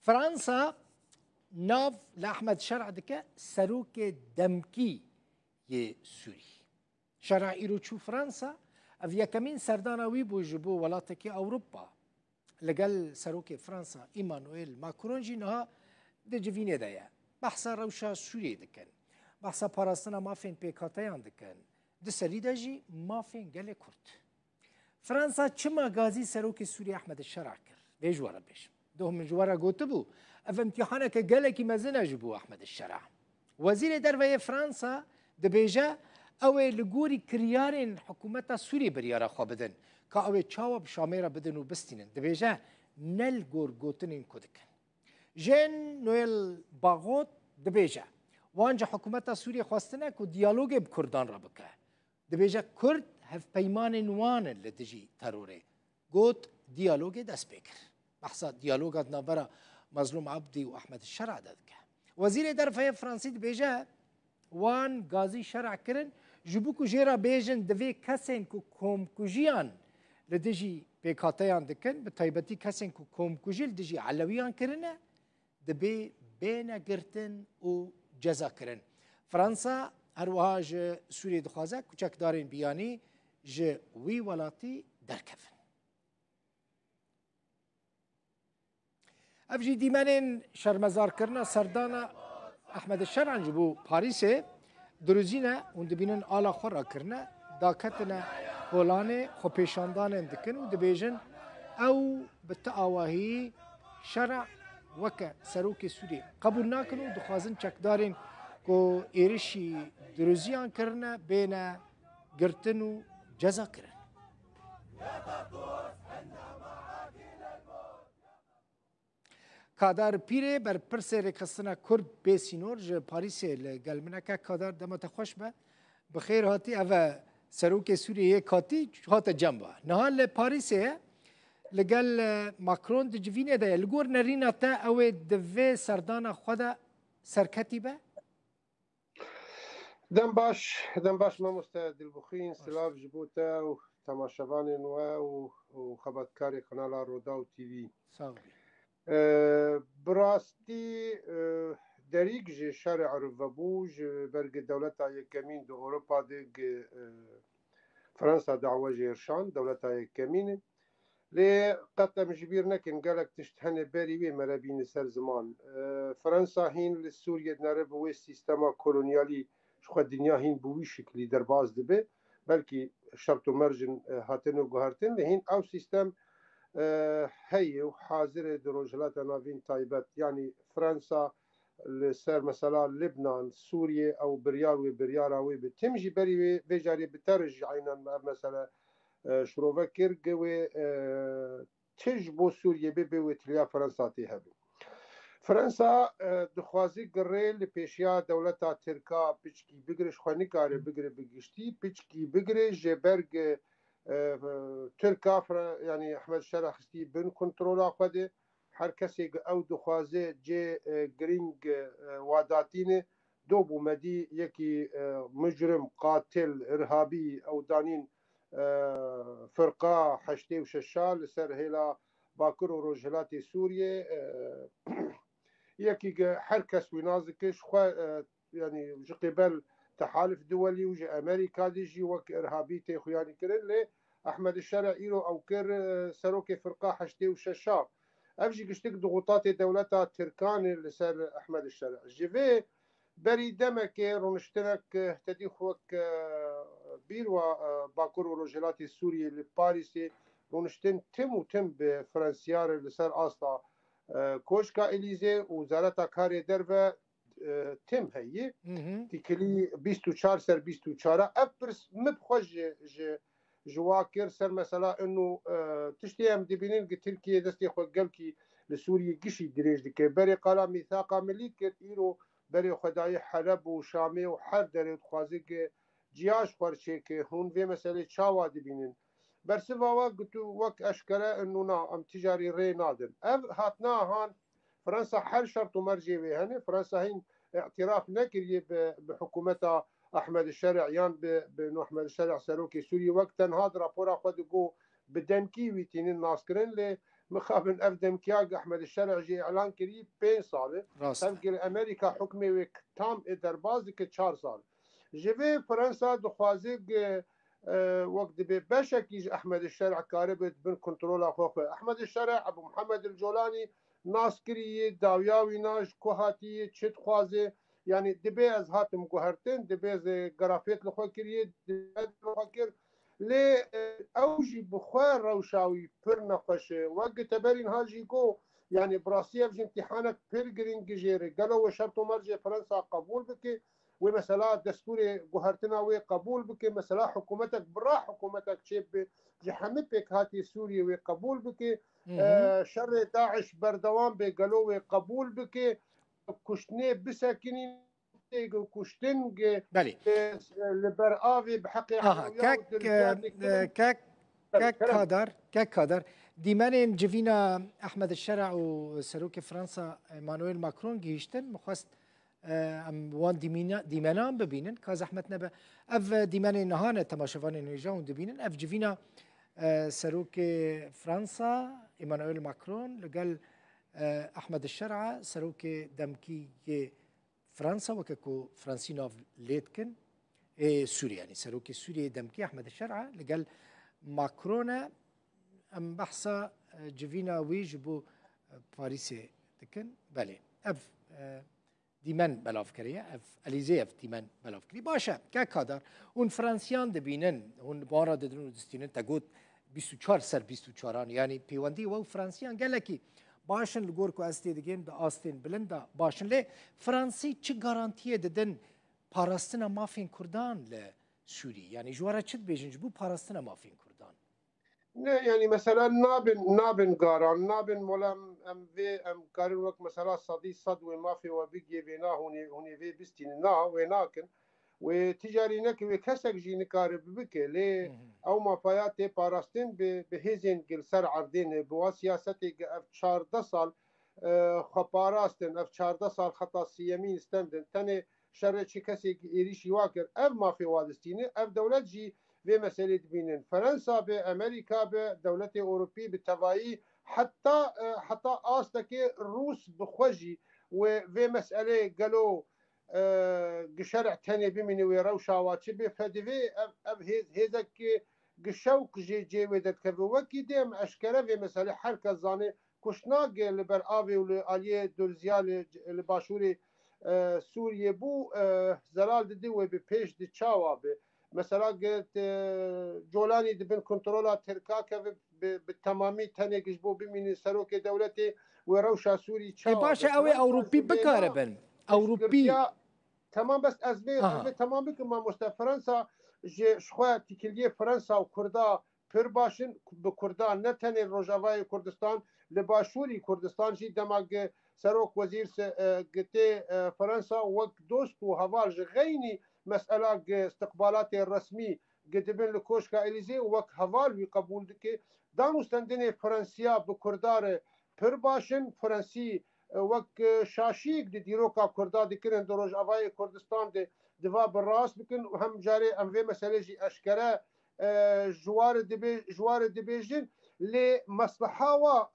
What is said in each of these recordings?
فرنسا ناف لأحمد شرع دكا سروك دمكي ي سوري شرع إيرو تشو فرنسا أفيا كمين سردانا ويبو جبو ولاتكي أوروبا لقال سروك فرنسا إيمانويل ماكرون جينها دي جفيني دايا بحثا روشا سوري دكن بحثا باراستنا مافين بيكاتيان دكن دي سريدا جي مافين قال كرد فرنسا چما غازي سروك سوري أحمد الشرع كر بيجوارا بيش دوهم من جوارا قوتبو اف امتحانك قالك مزنا جبو أحمد الشرع وزير دروية فرنسا دبيجا او لگوری کریارین حکومت سوری بریارا خواه بدن که او چاوب شامیرا بدن و بستینن دبیجه نل گور گوتنین کدکن جن نویل باغوت دبیجه وانجا حکومت سوری خواستنه که دیالوگ بکردان را بکه دبیجه کرد هف پیمان نوانن لدجی تروره گوت دیالوگ دست بکر بحثا دیالوگات نابرا مظلوم عبدی و احمد الشرع دادکه وزیر درفای فرانسی دبیجه وان غازی شرع کرن جبو کو جیرا بیجن دوی کسین کو کوم کوجیان لدجی پیکاتیان دکن به تایبتی کسین کو کوم کوجیل دجی علویان کرنه دبی بین گرتن و جزا کرن فرانسا هروها ج سوریه دخوازه کوچک دارین بیانی ج وی ولاتی درکفن افجی دیمنین شرمزار کرنا سردانا احمد الشرع جبو پاریسه دروزینه اون دبینن آلا خورا کرنه داکتنه هولانه خو پیشاندانه دکن و دبیجن او بتعاواهی شرع وکه سروک سوری قبول ناکن و دخوازن چکدارین که ایرشی دروزیان کرنه بین گرتن و جزا کرن کادر پیره بر پرسه رکستنا کرد بیسینور جه پاریسه لگلمنه که کادر دمت خوش به بخیر هاتی اوه سروک سوریه کاتی هات جنبه نهان لپاریسه لگل ماکرون دجوینه ده لگور نرینا تا اوه دوه سردان خدا سرکتی به؟ دم باش ما مستعد البخين سلاف جبوتا و تماشاوان و خبرکاری قنال رودا و تیوی صافي براستی دریگ جه شارع رفبوج برگ دولت یکمین دو اروپا دیگ فرنسا دعوه جیرشان دولت یکمین لی قطع مجبیر نکن گلک تشتهن بری وی مربین سر زمان فرنسا هین لسوریه نره بوی سیستما کولونیالی شخوا دنیا هین بوی شکلی در باز دبه بلکی شرط و مرجن هاتن و گوهرتن لهین او سیستم هي وحاضر دروجلات نافين تايبت يعني فرنسا لسر مثلا لبنان سوريا او بريار وبريار او بتمشي بري بجاري بترجع عينا مثلا شروفكر قوي تجبو سوريا بيبي وتليا فرنسا تهبي فرنسا دخوازي قريل لبيشيا دولتا تركا بيشكي بقرش خواني كاري بقري بقشتي بيشكي بقري جبرق تركا يعني احمد الشرع خستي بن كنترولا خده هر کسی او دخوازه جه گرینگ واداتینه دو بومدی یکی مجرم قاتل ارهابی او دانین فرقه حشتی و ششال لسر هیلا باکر و روجهلات سوریه یکی هر کس وینازکش خو يعني قبل تحالف دولي وجي امريكا ديجي وك ارهابي تيخياني كرن لي احمد الشرع ايرو او كر سروكي فرقه حشتي وششا افجي قشتك ضغوطات دولتها تركان لسر احمد الشرع جيفي بري دمك رونشتنك تدي خوك بيروا باكور وروجلاتي السوري لباريسي رونشتن تم وتم بفرنسيار لسر اصلا كوشكا اليزي وزارتا كاري درفه تم هي تكلي 24 سر 24 ابرس مبخوش جواكر سر مثلا انه تشتي ام دبينين تركيا دستي خو قالكي لسوريا قشي دريج ديك بري قال ميثاق مليك ايرو بري خداي حلب وشامي وحر دري خوازيك جياش خورشيك هون في مساله شاوا دبينين برسوا قلت وك اشكره انه نا ام تجاري ري نادر هاتنا هان فرنسا حل شرط مرجي بهن فرنسا هين اعتراف نكري بحكومتها احمد الشرع يان بانه احمد الشرع سروكي سوري وقتا هذا رابورا خد جو بدنكي ويتين الناس كرن مخابن افدم كياج احمد الشرع جي اعلان كري 5 ساله تفقر امريكا حكمي وكتام درباز ك 4 سال جبه فرنسا دخوازق وقت بشكيج احمد الشرع كاربت بن كنترول اخوه احمد الشرع ابو محمد الجولاني ناس كري داویاوی ناش کوهاتی چت خوازه يعني دبي از هاتم گوهرتن دبي از گرافيت لخوا كري دبي لخوا كر لي اوجي بخوار روشاوي پر نقشه وقت تبرين هاجي كو يعني براسية في امتحانك بيرجرين جيري قالوا وشرطوا مرجع فرنسا قبول بك ومسألة دستوري جوهرتنا وقبول بك مسألة حكومتك برا حكومتك شيب جحمت بك هاتي سوريا وقبول بك شر داعش بردوام بقالوا وقبول بك كشتني بساكنين كشتن بله لبرآوي بحق كاك ديمان جفينا احمد الشرع وسروك فرنسا مانويل ماكرون جيشتن مخواست ام وان ديمانان ببينن كاز احمد نبا اف ديمان نهانه تماشفان نيجاون دبينن اف جفينا سروك فرنسا ايمانويل ماكرون لقال احمد الشرع سروك دمكي فرنسا وكاكو فرانسينوف ليتكن سوريا يعني سروك سوريا دمكي احمد الشرع لقال ماكرون ام بحثا جفينا ويجبو باريس دكن بله اف ديمان بلافكريا اف اليزي اف ديمان بلافكري باشا كاكادر اون فرانسيان دبينن اون بارا ددرون دستينن تاغوت 24 سر 24 يعني بيواندي و فرانسيان قال لك باشن لگورکو استی دگین به آستین بلندا باشن لی فرانسی چه گارانتیه ددن پاراستنا مافین کردان ل سوری يعني جوارا چت بیجنج بو پاراستنا مافین کردان نه يعني مثلا نابن قارن نابن مولم ام في ام قارن وقت مثلا صدي صد وما في وبيجي بينا هوني في بستين نا ويناكن وتجاري نك وكسك جي نكارب بك لي او ما فياتي باراستين بهزين قل سر عردين بوا سياستي اف 14 سال خباراستن اف 14 سال خطا سيمين استندن تاني شر شي كسي يريشي واكر اف ما في وادستيني اف دولت جي في مسألة بينن فرنسا بأمريكا بدولة أوروبية بالتبعي حتى آستك روس بخوجي وفي مسألة قالوا قشرع تاني بمني ويروشا واتشبه فدفي أب هيزك قشوق جي ودت كبو وكي ديم أشكرا في مسألة حركة زاني كشناق لبرآبي ولآلية دولزيال لباشوري سوريا بو زلال دي وبيش دي تشاوابي مثلا قلت جولاني دبن كنترولا تركاكا بالتمامي تاني بو بمين سروك دولتي وروشا سوري تشاو باشا اوي اوروبي بكاربن اوروبي تمام بس ازبي تمام بك ما مست فرنسا جي شخوا تكليه فرنسا وكردا پر باشن بكردان نتني روجاواي كردستان لباشوري كردستان جي دماغ سروك وزير قتي فرنسا وقت دوست وهواج غيني مسألة استقبالات الرسمي قدبن لكوشكا إليزي وك هوال قبول دكي دانو ستندني فرنسيا بكردار پر باشن فرنسي وك شاشيك دي ديروكا كردا دكرن دروج أفاي كردستان دي دفا بالراس بكن وهم جاري أم في مسألة جي أشكرا جوار دبيجن لمصلحة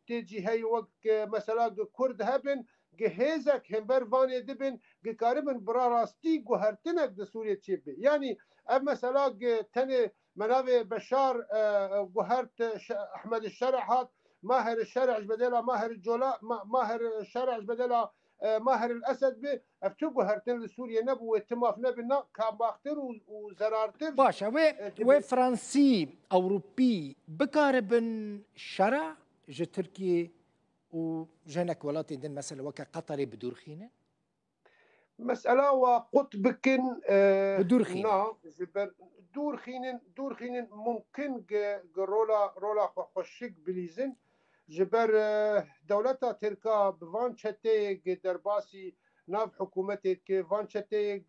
تيجي هاي وقت مثلا كرد هبن جهازك همبر فاني دبن قاربن برا راستي جوهرتنك د سوريا تشيبي يعني اما مثلا تاني منابع بشار جوهرت احمد الشرع هات ماهر الشرع بدلا ماهر الجولاء ماهر الشرع بدلا ماهر الاسد به افتو جوهرتن لسوريا نبو تماف نبنا كاباختر وزرارتر باشا و فرنسي اوروبي بقاربن شرع جو تركي وجنك ولاتي دين مثلا وكا قطري بدور خينه مسألة وقطبكن بدور خينه دور خينن ممكن رولا خوشك بليزن جبر دولتا تركا بفان شتي درباسي ناف حكومتي كفان شتي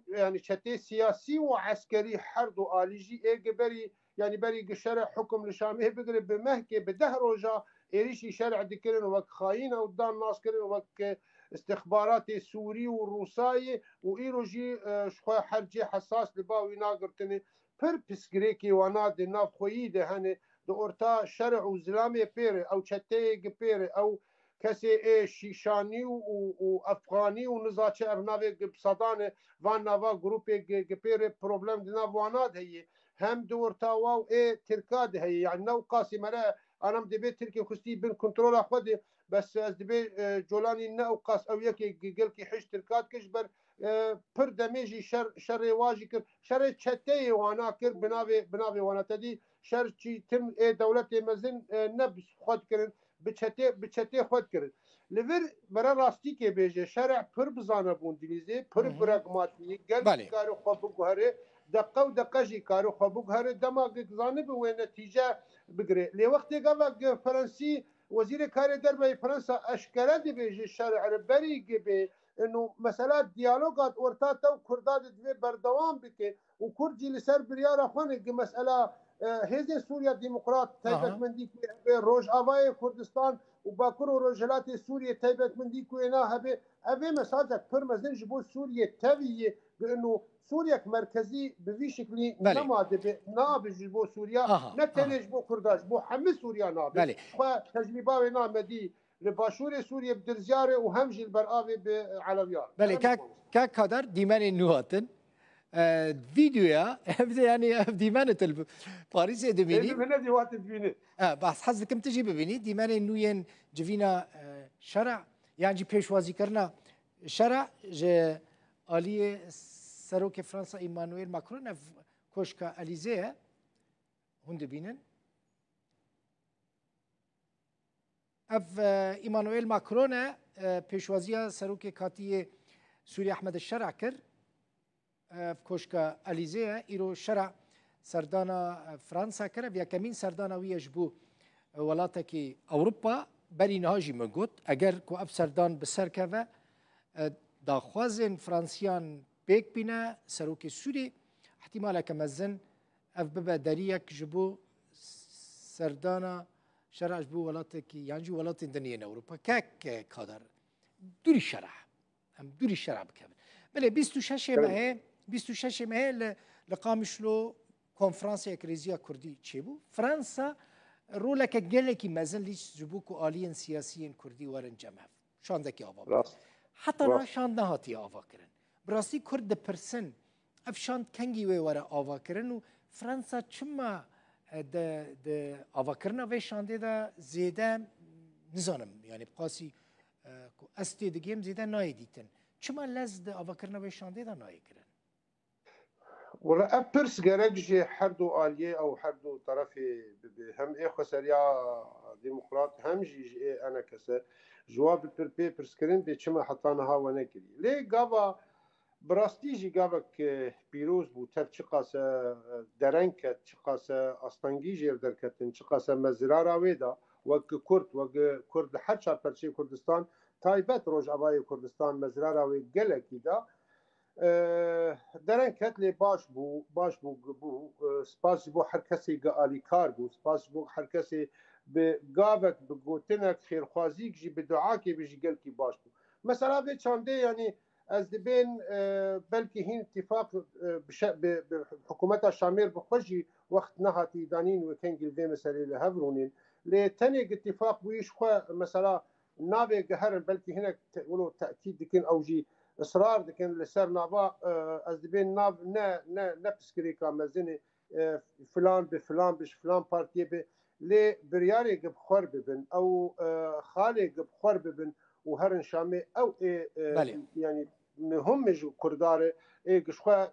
يعني شتي سياسي وعسكري حرب وآليجي جبري يعني بري شرع حكم لشامه بقرب بمهكي بده روجا إيريشي شرع دكرن وك خاينة ودان ناس كرن وك استخبارات سوري وروساي وإيروجي شخوا حرجي حساس لباوي ناقرتني پر پسگریکی وانا دی ناف خویی ده هنه دورتا شرع و زلامي بيري او چتي بيري او كسي شيشاني وافغاني ونزاتش ابنابي بصدان وان نافا جروبي بيري بروبلم دنا واناد هي هم دورتا واو تركاد هي يعني نو قاسي مرا انا دبي تركي خستي بين كنترول اخدي بس از دبي جولاني نو قاس او يكي قلكي حش تركاد كشبر پر دميجي شر واجي كر شر چتي وانا كر بنابي وانا تدي شر چی تم دولت مزن نبس خود کرن بچته خود کرن لور برا راستی که بیجه شرع پر بزانه بوندلیزه پر براغماتیه گل کارو خواب بگهره دقه و دقه جی کارو خواب بگهره دما گزانه به و نتیجه بگره لی وقتی که فرانسی وزیر کار دربای فرانسا اشکره دی بیجه شرع بری گبه انه مثلا دیالوگات ورتاتا و کرداد دوی بردوام بکه و کردی لسر بریار خونه که مسئله هزه سوریا ديمقراط تايبت مندي روج آوای کردستان و باکر و روجلات سوریا تايبت مندي كوينا هبه مساجك پر مزن جبو سوريا تاوية بانه سوريا مركزي بذي شكلي نماده ناب جبو سوريا نتنه جبو كرداش بو حمي سوريا ناب تجربه نامدي لباشور سوريا بدرزياره وهمجي البرآبي علويار بله كا كادر ديمان النواتن فيديويا يعني ديمانة باريس دميني من دي وقت دميني بس حظكم تجي ببيني ديمانة نوين جفينا شرع يعني بيشوازي كرنا شرع ج آلية سروك فرنسا إيمانويل ماكرون في كوشكا أليزيه هند بينن اف إيمانويل ماكرون بيشوازيا سروك كاتية سوريا أحمد الشرع كر في كوشكا أليزيه إيرو شرع سردانا فرنسا كره بیا کمین سردانا ویش بو ولاتکی اوروبا بری نهاجی مگوت اگر کو اف سردان بسر که داخوازن فرانسیان بیک بینه سروک سوری احتمالا کمزن اف ببا دریک جبو سردانا شرع جبو ولاتکی یعنی جو ولات دنیای اوروبا که کادر دوری شرع هم دوری شرع بکن بله 26 ماه لقامشلو کنفرانس کریزیا کردی چی بود؟ فرانسا روله که گله کی مزن لیش جبوک و آلیان سیاسیین کردی ورن جمع شانده کی آوا حتی نه شاند نهاتی آوا کرن براستی کرد پرسن اف شاند کنگی و ور آوا کرن و فرانسا چما د آوا کرن و شانده دا زیده نزانم یعنی بقاسی استی دگیم زیده نایدیتن چما لز د آوا کرن و شانده دا نای کرن ولا أبرس جرجي حردو آلية أو حردو طرفي هم إيه خسريا ديمقراط هم جي أنا كسر جواب البربي برسكرين بيشما حطانا ها ونكري ليه جابا براستيجي جابك بيروز بو تف شقاسة درنكت شقاسة أستنجيجي دركتن شقاسة مزرارة ويدا وكرد حتى برشي كردستان تايبت روج أباي كردستان مزرارة ويجلا كده درن کتلی باش بو سپاس بو هر کسی گالی کار بو سپاس بو هر کسی به گاوک به گوتنک خیرخوازی کی به دعا کی به جگل کی باش بو مثلا به چنده یعنی از دبین بلکه هین اتفاق به حکومت شامل بخوجی وقت نهاتی دانین و کنگل به مسئله لهورونین لتنی اتفاق بویش خو مثلا نابه گهرن بلکه هناك ولو تاكيد دكين اوجي اصرار دكن لسر نافا از دبين ناف نا بسكريكا مزني فلان بفلان بش فلان بارتي به لي برياري بخور ببن او خالي بخور ببن وهرن شامي او يعني هم جو كردار قشخه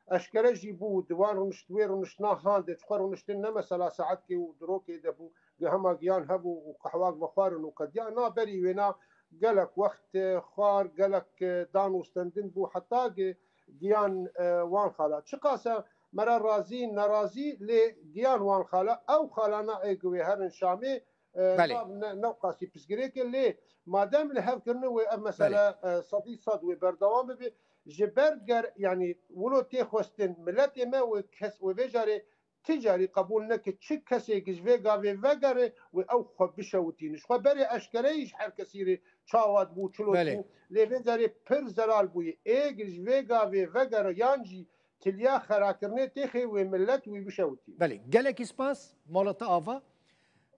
اشكره جيبو دوان ونشتوير ونشنا هاند تخور ونشتن مثلا ساعات كي ودروكي دبو هما جيان هبو وقحواق بخار وقديان نا بري وينا قالك وقت خار قالك دانو ستندن بو حتى جيان وان خالا شقاسه مرا رازي نرازي لجيان وان خالا او خالانا ايقوي هرن شامي نوقاسي بسكريك اللي مادام لهف كرنو مثلا صديق صد وبردوام بي جبرجر يعني ولو تيخوستن ملتي ما وكس وبيجاري تجاري قبول نك تشك كسي جزفي غافي فغاري او خبشوتين شو بري اشكريش هر كسيري چاواد بو چلو بو لي بيجاري پر زرال بو اي جزفي غافي فغاري يانجي تلیا خراکرنه تخی و ملت و بشوتی بله گلک اسپاس مالت آوا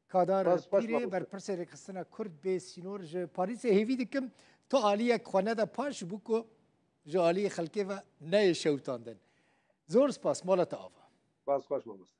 کادار باش پیری بر پرسه رکستنا کرد به سینور ج پاریس هیوی دکم تو عالیه خانه دا پاش بوکو ج عالیه خلکه و نه شوتاندن زور سپاس مالت آوا باز خوش مامست